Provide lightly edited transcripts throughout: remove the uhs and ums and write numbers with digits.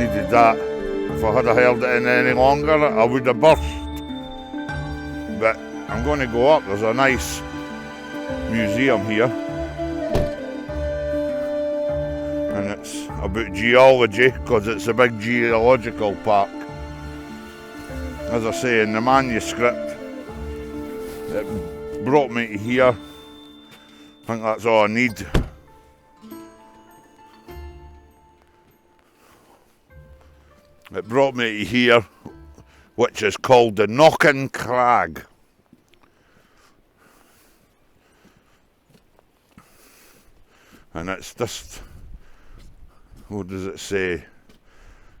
needed that. If I had held it in any longer, I would have burst. But I'm going to go up. There's a nice museum here. And it's about geology, because it's a big geological park. As I say, in the manuscript, it brought me to here. I think that's all I need. It brought me to here, which is called the Knockin' Crag. And it's just, what does it say?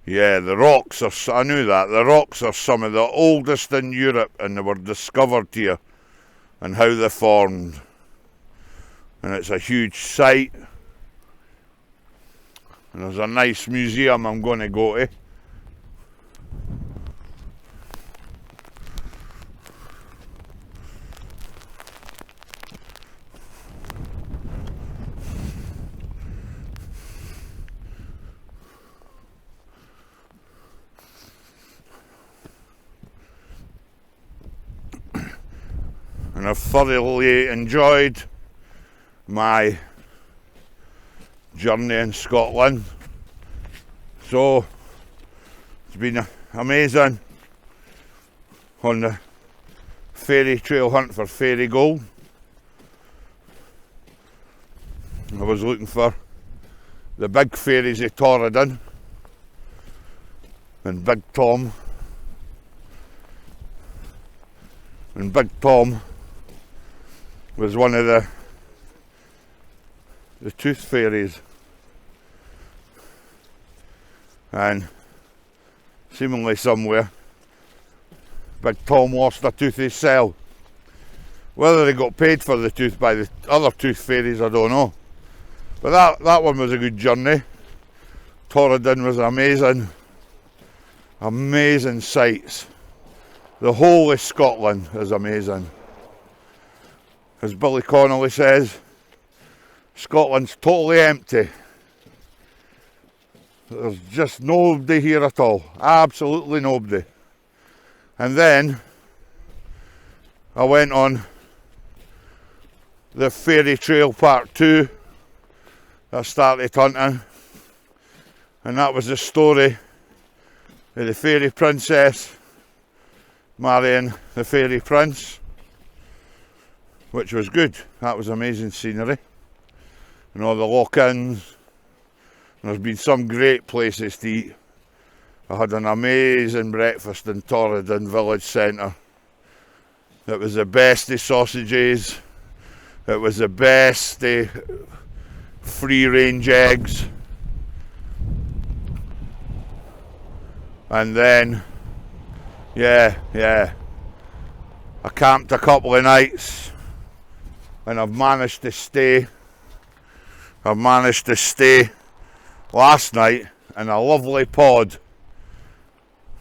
Yeah, the rocks are, I knew that, the rocks are some of the oldest in Europe, and they were discovered here, and how they formed. And it's a huge site. And there's a nice museum I'm going to go to. And I've thoroughly enjoyed my journey in Scotland. So it's been amazing on the fairy trail hunt for fairy gold. I was looking for the big fairies of Torridon and Big Tom. And Big Tom was one of the tooth fairies, and seemingly somewhere Big Tom lost a tooth himself. Whether he got paid for the tooth by the other tooth fairies, I don't know, but that one was a good journey. Torridon was amazing sights. The whole of Scotland is amazing. As Billy Connolly says, Scotland's totally empty. There's just nobody here at all. Absolutely nobody. And then I went on the Fairy Trail Part 2. I started hunting. And that was the story of the fairy princess marrying the fairy prince, which was good. That was amazing scenery, and all the lock-ins. There's been some great places to eat. I had an amazing breakfast in Torridon village centre. It was the best of sausages, it was the best of free-range eggs, and then yeah, I camped a couple of nights, and I've managed to stay last night in a lovely pod,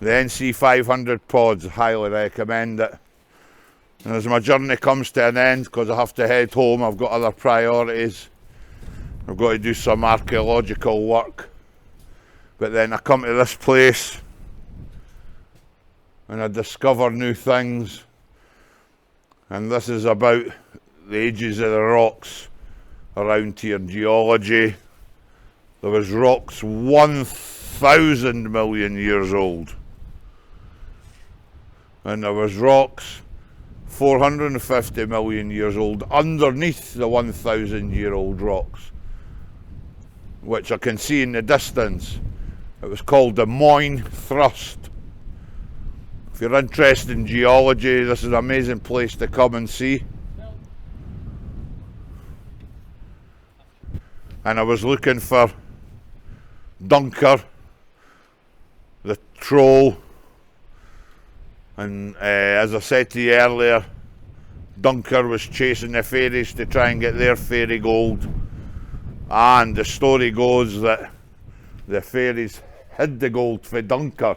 the NC 500 pods. Highly recommend it. And as my journey comes to an end, because I have to head home, I've got other priorities. I've got to do some archaeological work, but then I come to this place and I discover new things. And this is about the ages of the rocks around here, geology. There was rocks 1,000 million years old, and there was rocks 450 million years old underneath the 1,000-year-old rocks, which I can see in the distance. It was called the Moyne Thrust. If you're interested in geology, this is an amazing place to come and see. And I was looking for Dunker, the troll, and as I said to you earlier, Dunker was chasing the fairies to try and get their fairy gold, and the story goes that the fairies hid the gold for Dunker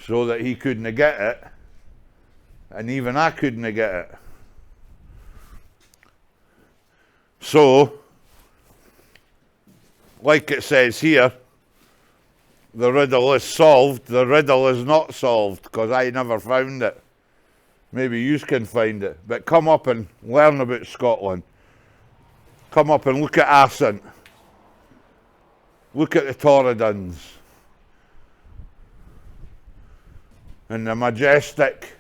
so that he couldn't get it, and even I couldn't get it. So, like it says here, the riddle is solved, the riddle is not solved, because I never found it. Maybe you can find it. But come up and learn about Scotland. Come up and look at Assynt. Look at the Torridons. And the majestic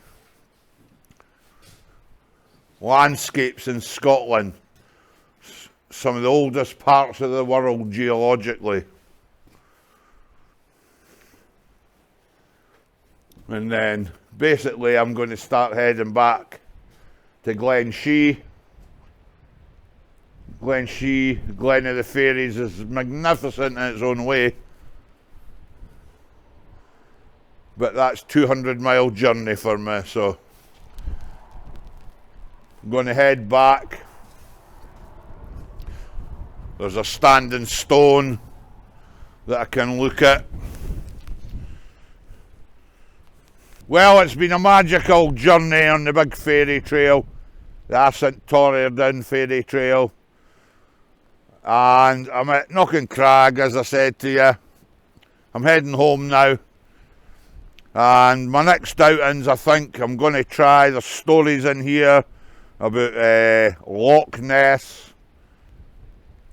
landscapes in Scotland. Some of the oldest parts of the world geologically. And then basically I'm going to start heading back to Glen Shee. Glen Shee, Glen of the Fairies is magnificent in its own way. But that's 200-mile journey for me, so I'm going to head back. There's a standing stone that I can look at. Well, it's been a magical journey on the big fairy trail, the Assynt Torridon Fairy Trail. And I'm at Knockncrag, as I said to you. I'm heading home now. And my next outings, I think I'm going to try, there's stories in here about Loch Ness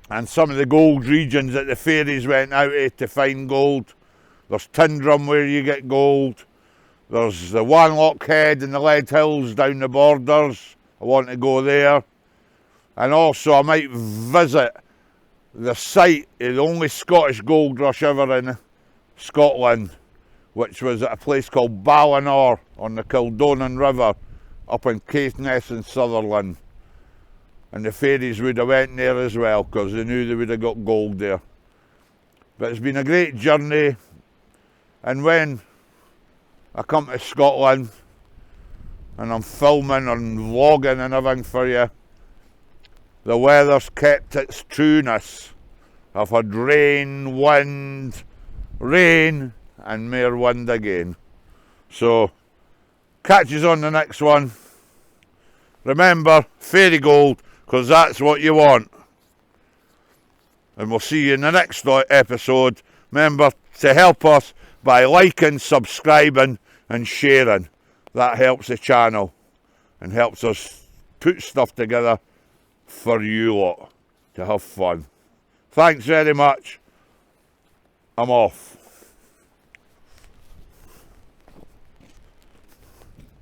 and some of the gold regions that the fairies went out to find gold. There's Tyndrum where you get gold. There's the Wanlock Head and the Lead Hills down the borders. I want to go there. And also I might visit the site of the only Scottish gold rush ever in Scotland, which was at a place called Ballinor on the Kildonan River up in Caithness in Sutherland. And the fairies would have went there as well because they knew they would have got gold there. But it's been a great journey, and when I come to Scotland and I'm filming and vlogging and everything for you, the weather's kept its trueness. I've had rain, wind, rain and more wind again. So catch us on the next one. Remember, fairy gold, because that's what you want. And we'll see you in the next episode. Remember to help us by liking, subscribing and sharing. That helps the channel and helps us put stuff together for you lot to have fun. Thanks very much. I'm off.